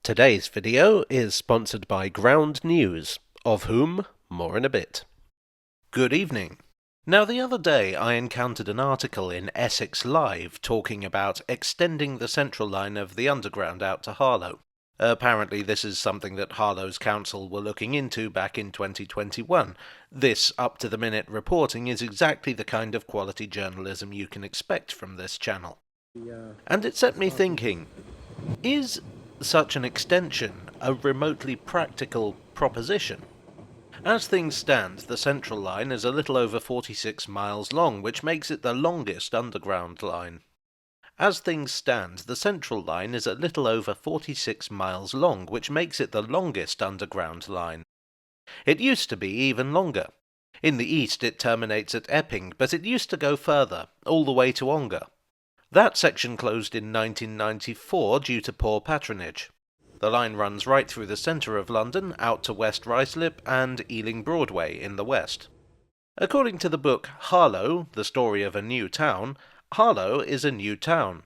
Today's video is sponsored by Ground News, of whom more in a bit. Good evening. Now, the other day I encountered an article in Essex Live talking about extending the central line of the Underground out to Harlow. Apparently this is something that Harlow's council were looking into back in 2021. This up-to-the-minute reporting is exactly the kind of quality journalism you can expect from this channel. And it set me thinking, is such an extension a remotely practical proposition? As things stand, the Central Line is a little over 46 miles long, which makes it the longest underground line. As things stand, the Central Line is a little over 46 miles long, which makes it the longest underground line. It used to be even longer. In the east it terminates at Epping, but it used to go further, all the way to Ongar. That section closed in 1994 due to poor patronage. The line runs right through the centre of London, out to West Ruislip and Ealing Broadway in the west. According to the book Harlow, The Story of a New Town, Harlow is a new town.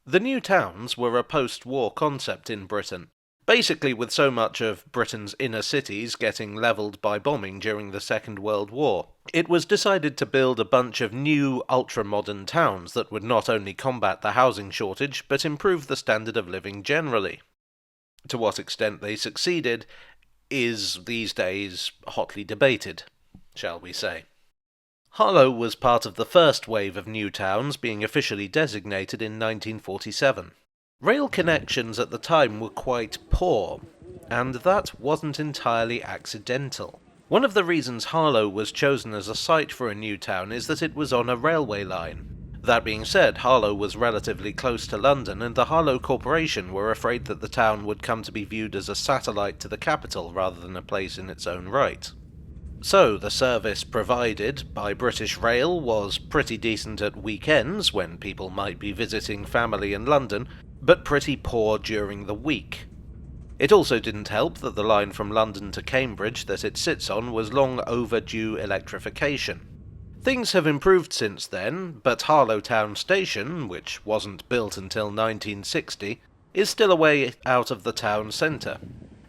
The new towns were a post-war concept in Britain, basically with so much of Britain's inner cities getting levelled by bombing during the Second World War. It was decided to build a bunch of new, ultra-modern towns that would not only combat the housing shortage, but improve the standard of living generally. To what extent they succeeded is, these days, hotly debated, shall we say. Harlow was part of the first wave of new towns being officially designated in 1947. Rail connections at the time were quite poor, and that wasn't entirely accidental. One of the reasons Harlow was chosen as a site for a new town is that it was on a railway line. That being said, Harlow was relatively close to London, and the Harlow Corporation were afraid that the town would come to be viewed as a satellite to the capital rather than a place in its own right. So, the service provided by British Rail was pretty decent at weekends, when people might be visiting family in London, but pretty poor during the week. It also didn't help that the line from London to Cambridge that it sits on was long overdue electrification. Things have improved since then, but Harlow Town Station, which wasn't built until 1960, is still a way out of the town centre.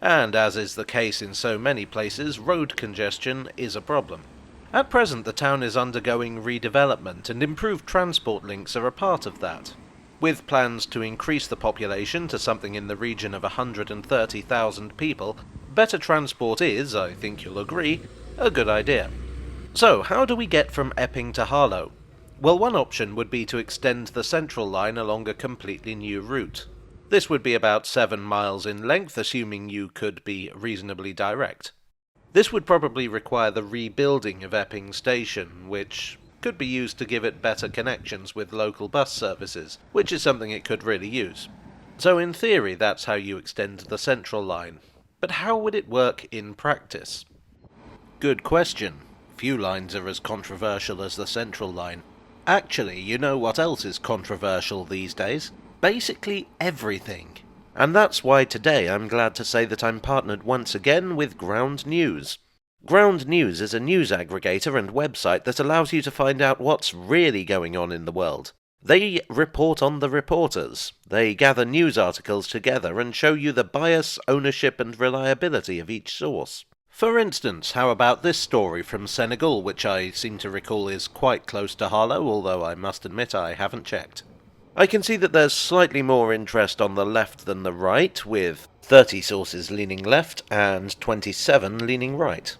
And as is the case in so many places, road congestion is a problem. At present, the town is undergoing redevelopment, and improved transport links are a part of that. With plans to increase the population to something in the region of 130,000 people, better transport is, I think you'll agree, a good idea. So, how do we get from Epping to Harlow? Well, one option would be to extend the Central Line along a completely new route. This would be about 7 miles in length, assuming you could be reasonably direct. This would probably require the rebuilding of Epping Station, which could be used to give it better connections with local bus services, which is something it could really use. So in theory, that's how you extend the Central Line. But how would it work in practice? Good question. Few lines are as controversial as the Central Line. Actually, you know what else is controversial these days? Basically everything. And that's why today I'm glad to say that I'm partnered once again with Ground News. Ground News is a news aggregator and website that allows you to find out what's really going on in the world. They report on the reporters. They gather news articles together and show you the bias, ownership and reliability of each source. For instance, how about this story from Senegal, which I seem to recall is quite close to Harlow, although I must admit I haven't checked. I can see that there's slightly more interest on the left than the right, with 30 sources leaning left and 27 leaning right.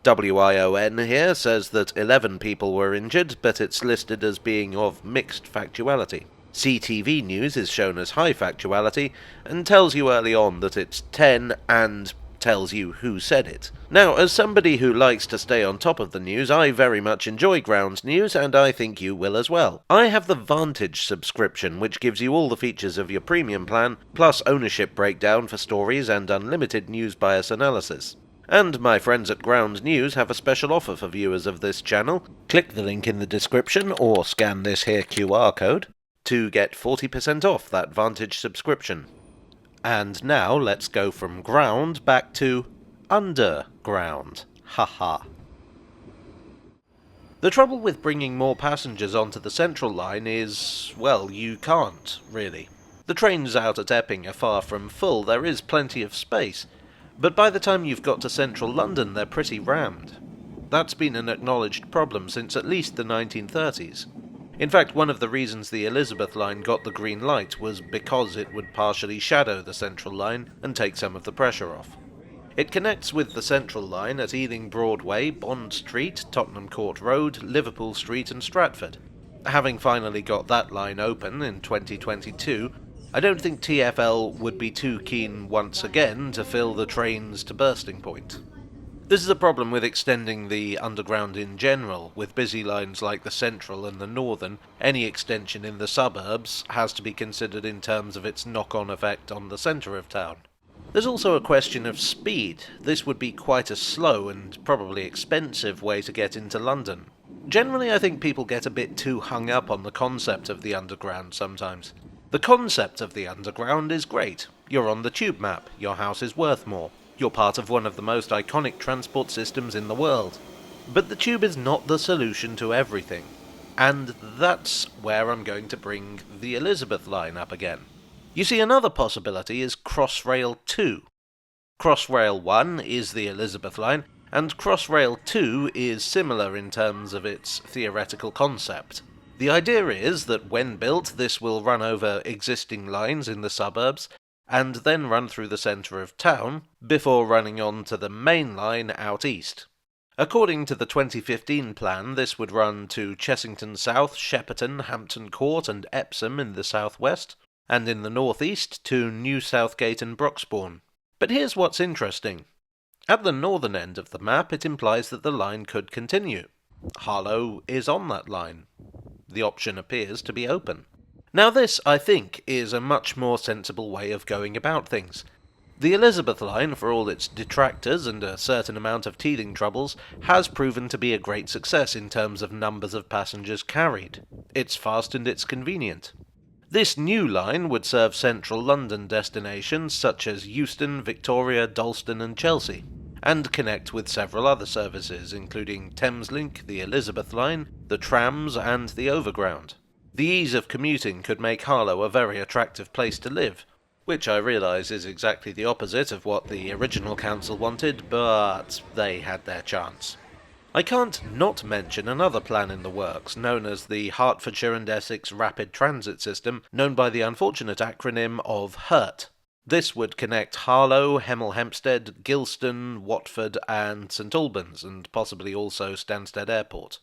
WION here says that 11 people were injured, but it's listed as being of mixed factuality. CTV News is shown as high factuality, and tells you early on that it's 10 and tells you who said it. Now, as somebody who likes to stay on top of the news, I very much enjoy Ground News, and I think you will as well. I have the Vantage subscription, which gives you all the features of your premium plan, plus ownership breakdown for stories and unlimited news bias analysis. And my friends at Ground News have a special offer for viewers of this channel. Click the link in the description, or scan this here QR code, to get 40% off that Vantage subscription. And now let's go from ground back to underground. Haha. The trouble with bringing more passengers onto the Central Line is, well, you can't, really. The trains out at Epping are far from full, there is plenty of space, but by the time you've got to central London they're pretty rammed. That's been an acknowledged problem since at least the 1930s. In fact, one of the reasons the Elizabeth line got the green light was because it would partially shadow the central line and take some of the pressure off. It connects with the central line at Ealing Broadway, Bond Street, Tottenham Court Road, Liverpool Street and Stratford. Having finally got that line open in 2022, I don't think TfL would be too keen once again to fill the trains to bursting point. This is a problem with extending the underground in general. With busy lines like the Central and the Northern, any extension in the suburbs has to be considered in terms of its knock-on effect on the centre of town. There's also a question of speed. This would be quite a slow and probably expensive way to get into London. Generally, I think people get a bit too hung up on the concept of the underground sometimes. The concept of the underground is great. You're on the tube map, your house is worth more. You're part of one of the most iconic transport systems in the world. But the tube is not the solution to everything. And that's where I'm going to bring the Elizabeth line up again. You see, another possibility is Crossrail 2. Crossrail 1 is the Elizabeth line, and Crossrail 2 is similar in terms of its theoretical concept. The idea is that when built, this will run over existing lines in the suburbs, and then run through the centre of town, before running on to the main line out east. According to the 2015 plan, this would run to Chessington South, Shepperton, Hampton Court and Epsom in the southwest, and in the northeast to New Southgate and Broxbourne. But here's what's interesting. At the northern end of the map, it implies that the line could continue. Harlow is on that line. The option appears to be open. Now this, I think, is a much more sensible way of going about things. The Elizabeth line, for all its detractors and a certain amount of teething troubles, has proven to be a great success in terms of numbers of passengers carried. It's fast and it's convenient. This new line would serve central London destinations such as Euston, Victoria, Dalston and Chelsea, and connect with several other services including Thameslink, the Elizabeth line, the trams and the Overground. The ease of commuting could make Harlow a very attractive place to live, which I realise is exactly the opposite of what the original council wanted, but they had their chance. I can't not mention another plan in the works, known as the Hertfordshire and Essex Rapid Transit System, known by the unfortunate acronym of HURT. This would connect Harlow, Hemel Hempstead, Gilston, Watford and St Albans, and possibly also Stansted Airport.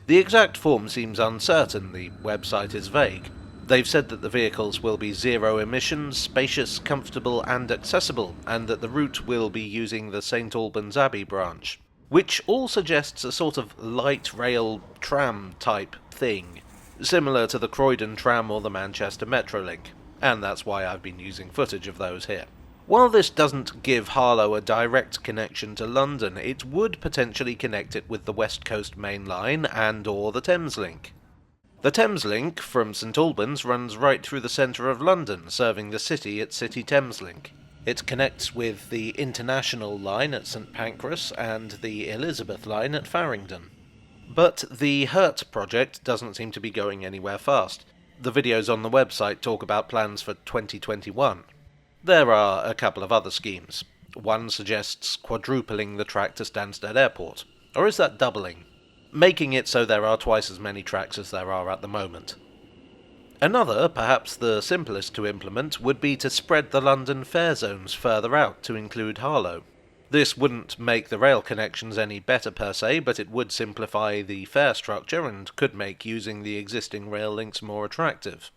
The exact form seems uncertain, the website is vague. They've said that the vehicles will be zero emissions, spacious, comfortable and accessible, and that the route will be using the St Albans Abbey branch, which all suggests a sort of light rail tram type thing, similar to the Croydon tram or the Manchester Metrolink, and that's why I've been using footage of those here. While this doesn't give Harlow a direct connection to London, it would potentially connect it with the West Coast Main Line and or the Thameslink. The Thameslink from St Albans runs right through the centre of London, serving the city at City Thameslink. It connects with the International Line at St Pancras and the Elizabeth Line at Farringdon. But the HURT project doesn't seem to be going anywhere fast. The videos on the website talk about plans for 2021. There are a couple of other schemes. One suggests quadrupling the track to Stansted Airport. Or is that doubling? Making it so there are twice as many tracks as there are at the moment. Another, perhaps the simplest to implement, would be to spread the London fare zones further out to include Harlow. This wouldn't make the rail connections any better per se, but it would simplify the fare structure and could make using the existing rail links more attractive.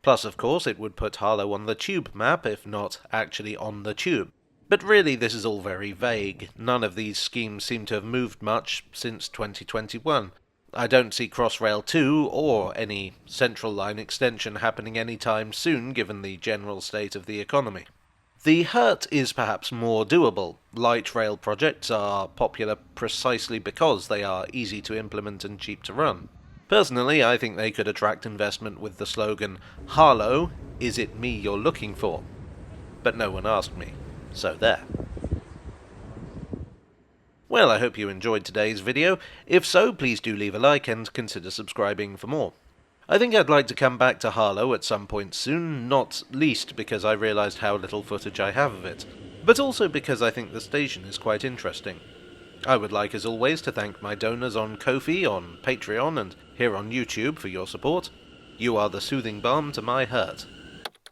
Plus, of course, it would put Harlow on the tube map, if not actually on the tube. But really, this is all very vague. None of these schemes seem to have moved much since 2021. I don't see Crossrail 2 or any Central Line extension happening anytime soon, given the general state of the economy. The HURT is perhaps more doable. Light rail projects are popular precisely because they are easy to implement and cheap to run. Personally, I think they could attract investment with the slogan, "Harlow, is it me you're looking for?" But no one asked me, so there. Well, I hope you enjoyed today's video. If so, please do leave a like and consider subscribing for more. I think I'd like to come back to Harlow at some point soon, not least because I realised how little footage I have of it, but also because I think the station is quite interesting. I would like, as always, to thank my donors on Ko-fi, on Patreon, and here on YouTube for your support. You are the soothing balm to my hurt.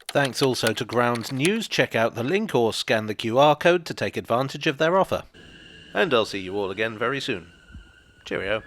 Thanks also to Ground News. Check out the link or scan the QR code to take advantage of their offer. And I'll see you all again very soon. Cheerio.